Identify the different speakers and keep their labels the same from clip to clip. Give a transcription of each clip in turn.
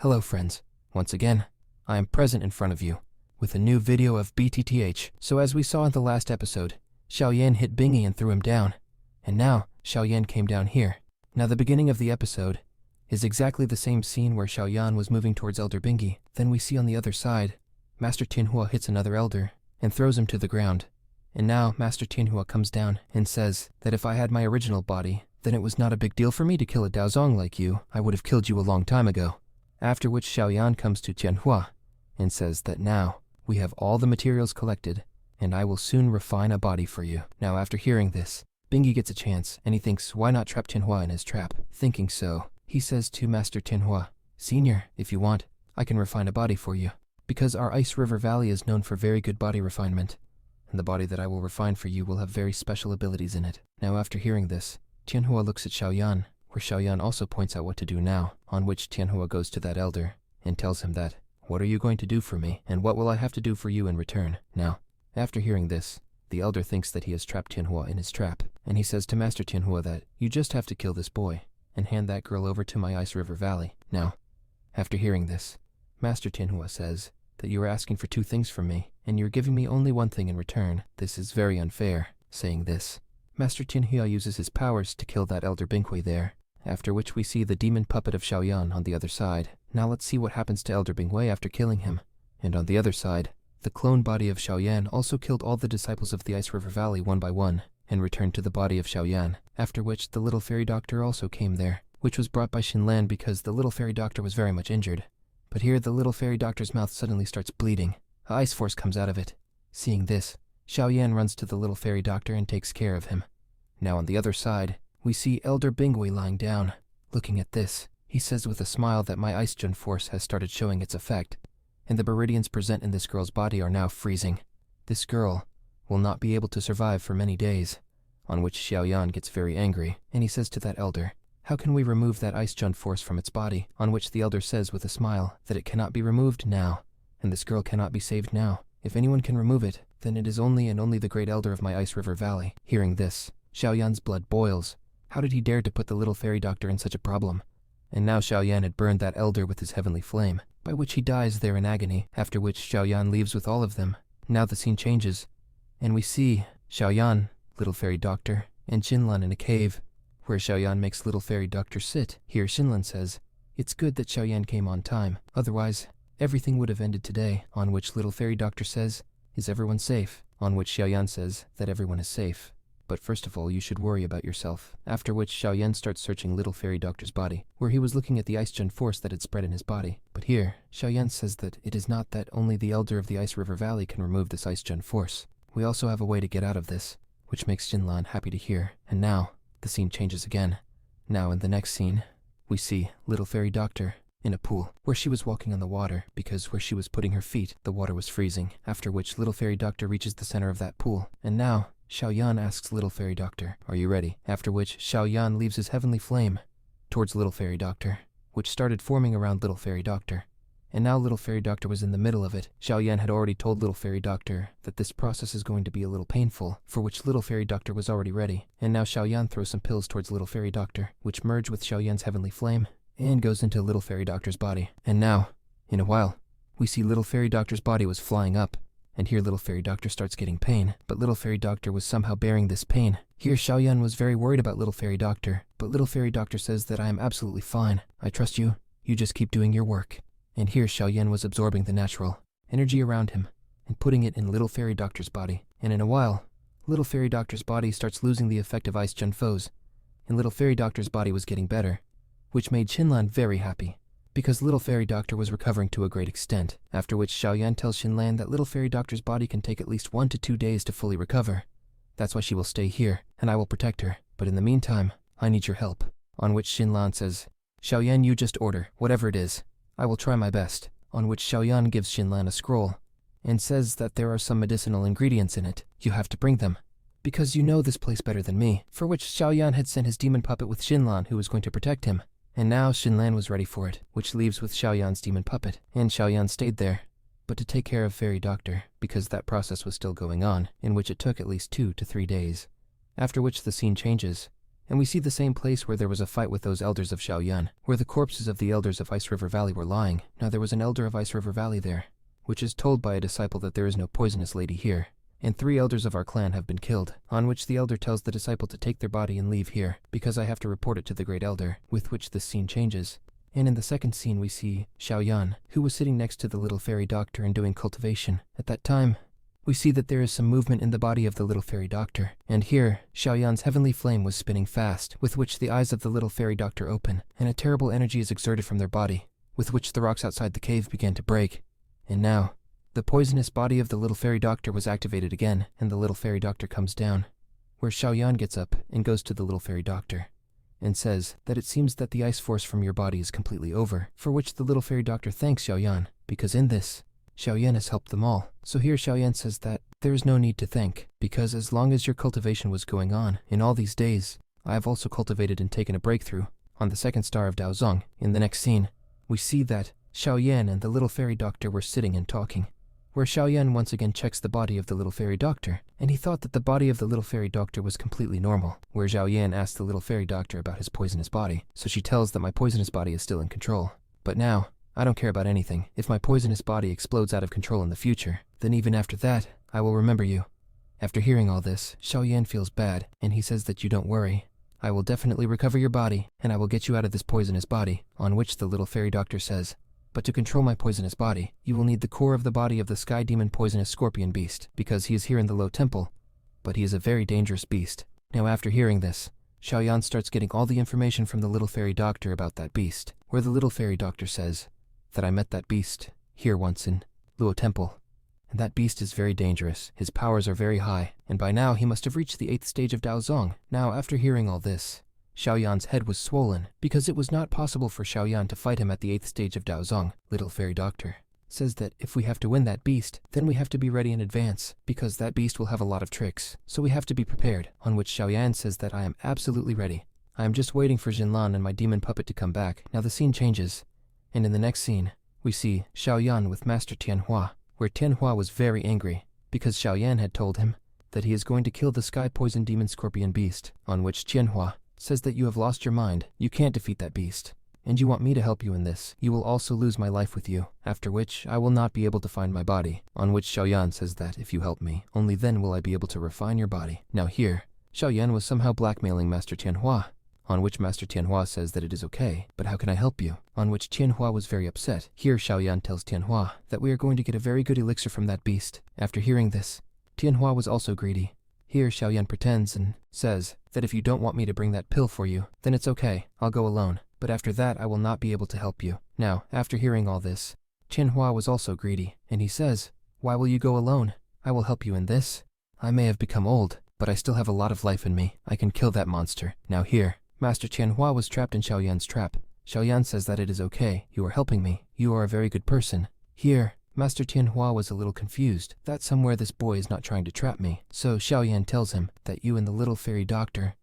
Speaker 1: Hello friends, once again, I am present in front of you with a new video of BTTH. So as we saw in the last episode, Xiaoyan hit Bingy and threw him down, and now Xiaoyan came down here. Now the beginning of the episode is exactly the same scene where Xiaoyan was moving towards Elder Bingy. Then we see on the other side, Master Tianhua hits another elder and throws him to the ground. And now Master Tianhua comes down and says that if I had my original body, then it was not a big deal for me to kill a Daozong like you. I would have killed you a long time ago. After which Xiaoyan comes to Tianhua and says that now we have all the materials collected and I will soon refine a body for you. Now after hearing this, Bingy gets a chance and he thinks why not trap Tianhua in his trap. Thinking so, he says to Master Tianhua, Senior, if you want, I can refine a body for you. Because our Ice River Valley is known for very good body refinement, and the body that I will refine for you will have very special abilities in it. Now after hearing this, Tianhua looks at Xiaoyan, where Xiaoyan also points out what to do now, on which Tianhua goes to that elder and tells him that, what are you going to do for me, and what will I have to do for you in return? Now, after hearing this, the elder thinks that he has trapped Tianhua in his trap, and he says to Master Tianhua that, you just have to kill this boy, and hand that girl over to my Ice River Valley. Now, after hearing this, Master Tianhua says that you are asking for two things from me, and you're giving me only one thing in return. This is very unfair. Saying this, Master Tianhua uses his powers to kill that Elder Binhui there, after which we see the demon puppet of Xiaoyan on the other side. Now let's see what happens to Elder Binhui after killing him. And on the other side, the clone body of Xiaoyan also killed all the disciples of the Ice River Valley one by one, and returned to the body of Xiaoyan, after which the little fairy doctor also came there, which was brought by Xinlan because the little fairy doctor was very much injured. But here the little fairy doctor's mouth suddenly starts bleeding. A ice force comes out of it. Seeing this, Xiaoyan runs to the little fairy doctor and takes care of him. Now on the other side, we see Elder Binhui lying down. Looking at this, he says with a smile that my Ice Gen force has started showing its effect, and the meridians present in this girl's body are now freezing. This girl will not be able to survive for many days, on which Xiaoyan gets very angry, and he says to that elder, how can we remove that Ice Gen force from its body? On which the elder says with a smile that it cannot be removed now, and this girl cannot be saved now. If anyone can remove it, then it is only and only the great elder of my Ice River Valley. Hearing this, Xiaoyan's blood boils. How did he dare to put the little fairy doctor in such a problem? And now Xiaoyan had burned that elder with his heavenly flame, by which he dies there in agony, after which Xiaoyan leaves with all of them. Now the scene changes, and we see Xiaoyan, little fairy doctor, and Xinlan in a cave, where Xiaoyan makes little fairy doctor sit. Here Xinlan says, it's good that Xiaoyan came on time, otherwise everything would have ended today. On which little fairy doctor says, is everyone safe? On which Xiaoyan says that everyone is safe. But first of all, you should worry about yourself. After which Xiaoyan starts searching little fairy doctor's body, where he was looking at the Ice Gen force that had spread in his body. But here, Xiaoyan says that it is not that only the elder of the Ice River Valley can remove this Ice Gen force. We also have a way to get out of this, which makes Xinlan happy to hear. And now, the scene changes again. Now in the next scene, we see little fairy doctor in a pool, where she was walking on the water, because where she was putting her feet, the water was freezing. After which little fairy doctor reaches the center of that pool, and now Xiaoyan asks little fairy doctor, are you ready? After which Xiaoyan leaves his heavenly flame towards little fairy doctor, which started forming around little fairy doctor. And now little fairy doctor was in the middle of it. Xiaoyan had already told little fairy doctor that this process is going to be a little painful, for which little fairy doctor was already ready. And now Xiaoyan throws some pills towards little fairy doctor, which merge with Xiaoyan's heavenly flame and goes into little fairy doctor's body. And now, in a while, we see little fairy doctor's body was flying up, and here little fairy doctor starts getting pain, but little fairy doctor was somehow bearing this pain. Here Xiaoyan was very worried about little fairy doctor, but little fairy doctor says that I am absolutely fine. I trust you. You just keep doing your work. And here Xiaoyan was absorbing the natural energy around him and putting it in little fairy doctor's body. And in a while, little fairy doctor's body starts losing the effect of Ice Gen foes, and little fairy doctor's body was getting better, which made Xinlan very happy, because little fairy doctor was recovering to a great extent. After which Xiaoyan tells Xinlan that little fairy doctor's body can take at least 1 to 2 days to fully recover. That's why she will stay here, and I will protect her. But in the meantime, I need your help. On which Xinlan says, Xiaoyan, you just order, whatever it is. I will try my best. On which Xiaoyan gives Xinlan a scroll, and says that there are some medicinal ingredients in it. You have to bring them, because you know this place better than me. For which Xiaoyan had sent his demon puppet with Xinlan, who was going to protect him. And now Xinlan was ready for it, which leaves with Xiaoyan's demon puppet. And Xiaoyan stayed there, but to take care of fairy doctor, because that process was still going on, in which it took at least 2 to 3 days. After which the scene changes, And we see the same place where there was a fight with those elders of Xiaoyan, where the corpses of the elders of Ice River Valley were lying. Now there was an elder of Ice River Valley there, which is told by a disciple that there is no poisonous lady here. And 3 elders of our clan have been killed, on which the elder tells the disciple to take their body and leave here, because I have to report it to the great elder, with which this scene changes. And in the second scene we see Xiaoyan, who was sitting next to the little fairy doctor and doing cultivation. At that time, we see that there is some movement in the body of the little fairy doctor, and here, Xiaoyan's heavenly flame was spinning fast, with which the eyes of the little fairy doctor open, and a terrible energy is exerted from their body, with which the rocks outside the cave began to break. And now, the poisonous body of the little fairy doctor was activated again, and the little fairy doctor comes down, where Xiaoyan gets up and goes to the little fairy doctor, and says that it seems that the ice force from your body is completely over, for which the little fairy doctor thanks Xiaoyan, because in this, Xiaoyan has helped them all. So here Xiaoyan says that there is no need to thank, because as long as your cultivation was going on, in all these days, I have also cultivated and taken a breakthrough on the second star of Daozong. In the next scene, we see that Xiaoyan and the little fairy doctor were sitting and talking, where Xiaoyan once again checks the body of the little fairy doctor, and he thought that the body of the little fairy doctor was completely normal, where Xiaoyan asked the little fairy doctor about his poisonous body, so she tells that my poisonous body is still in control. But now, I don't care about anything. If my poisonous body explodes out of control in the future, then even after that, I will remember you. After hearing all this, Xiaoyan feels bad, and he says that you don't worry. I will definitely recover your body, and I will get you out of this poisonous body, on which the little fairy doctor says, but to control my poisonous body, you will need the core of the body of the sky demon poisonous scorpion beast, because he is here in the low temple, but he is a very dangerous beast. Now after hearing this, Xiaoyan starts getting all the information from the little fairy doctor about that beast, where the little fairy doctor says that I met that beast here once in Luo Temple, and that beast is very dangerous. His powers are very high, and by now he must have reached the 8th stage of Daozong. Now after hearing all this, Xiaoyan's head was swollen, because it was not possible for Xiaoyan to fight him at the 8th stage of Daozong. Little fairy doctor says that if we have to win that beast, then we have to be ready in advance, because that beast will have a lot of tricks, so we have to be prepared, on which Xiaoyan says that I am absolutely ready. I am just waiting for Jinlan and my demon puppet to come back. Now the scene changes, and in the next scene, we see Xiaoyan with Master Tianhua, where Tianhua was very angry, because Xiaoyan had told him that he is going to kill the sky poison demon scorpion beast, on which Tianhua says that you have lost your mind, you can't defeat that beast, and you want me to help you in this. You will also lose my life with you, after which I will not be able to find my body, on which Xiaoyan says that if you help me, only then will I be able to refine your body. Now here, Xiaoyan was somehow blackmailing Master Tianhua, on which Master Tianhua says that it is okay, but how can I help you? On which Tianhua was very upset. Here Xiaoyan tells Tianhua that we are going to get a very good elixir from that beast. After hearing this, Tianhua was also greedy. Here Xiaoyan pretends and says that if you don't want me to bring that pill for you, then it's okay, I'll go alone, but after that I will not be able to help you. Now, after hearing all this, Tianhua was also greedy, and he says, why will you go alone? I will help you in this. I may have become old, but I still have a lot of life in me. I can kill that monster. Now here, Master Tianhua was trapped in Xiaoyan's trap. Xiaoyan says that it is okay, you are helping me, you are a very good person. Here, Master Tianhua was a little confused that somewhere this boy is not trying to trap me. So Xiaoyan tells him that you and the little fairy doctor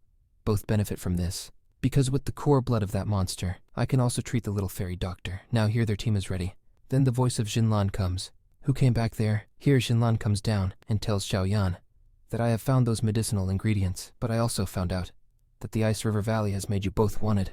Speaker 1: both benefit from this, because with the core blood of that monster, I can also treat the little fairy doctor. Now here their team is ready. Then the voice of Jinlan comes. Who came back there? Here Jinlan comes down and tells Xiaoyan that I have found those medicinal ingredients, but I also found out that the Ice River Valley has made you both wanted.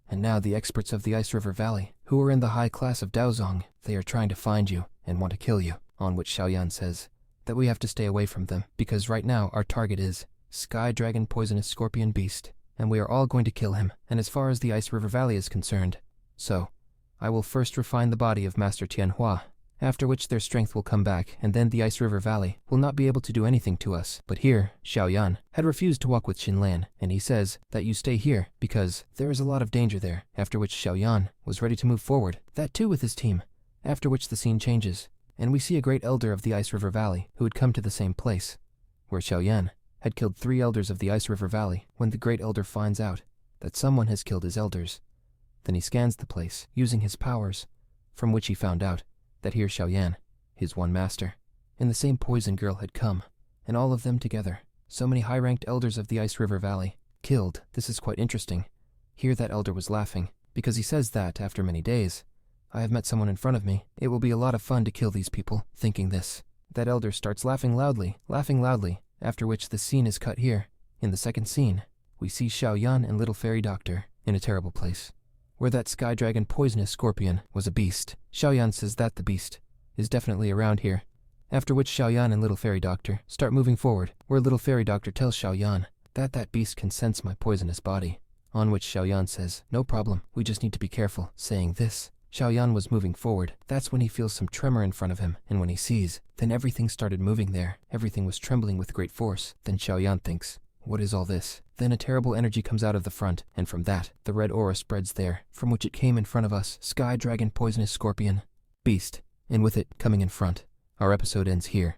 Speaker 1: And now the experts of the Ice River Valley, who are in the high class of Daozong, they are trying to find you and want to kill you. On which Xiaoyan says that we have to stay away from them, because right now our target is Sky Dragon Poisonous Scorpion Beast, and we are all going to kill him. And as far as the Ice River Valley is concerned, so I will first refine the body of Master Tianhua, after which their strength will come back, and then the Ice River Valley will not be able to do anything to us. But here, Xiaoyan had refused to walk with Xinlan, and he says that you stay here, because there is a lot of danger there, after which Xiaoyan was ready to move forward, that too with his team, after which the scene changes, and we see a great elder of the Ice River Valley who had come to the same place, where Xiaoyan had killed 3 elders of the Ice River Valley. When the great elder finds out that someone has killed his elders, then he scans the place, using his powers, from which he found out that here Xiaoyan, his one master, and the same poison girl had come, and all of them together, so many high-ranked elders of the Ice River Valley, killed. This is quite interesting. Here that elder was laughing, because he says that, after many days, I have met someone in front of me. It will be a lot of fun to kill these people. Thinking this, that elder starts laughing loudly, after which the scene is cut here. In the second scene, we see Xiaoyan and Little Fairy Doctor in a terrible place, where that sky dragon poisonous scorpion was a beast. Xiaoyan says that the beast is definitely around here, after which Xiaoyan and Little Fairy Doctor start moving forward, where Little Fairy Doctor tells Xiaoyan that beast can sense my poisonous body, on which Xiaoyan says, no problem, we just need to be careful. Saying this, Xiaoyan was moving forward. That's when he feels some tremor in front of him, and when he sees, then everything started moving there. Everything was trembling with great force. Then Xiaoyan thinks, what is all this? Then a terrible energy comes out of the front, and from that, the red aura spreads there, from which it came in front of us, sky dragon poisonous scorpion beast, and with it coming in front. Our episode ends here.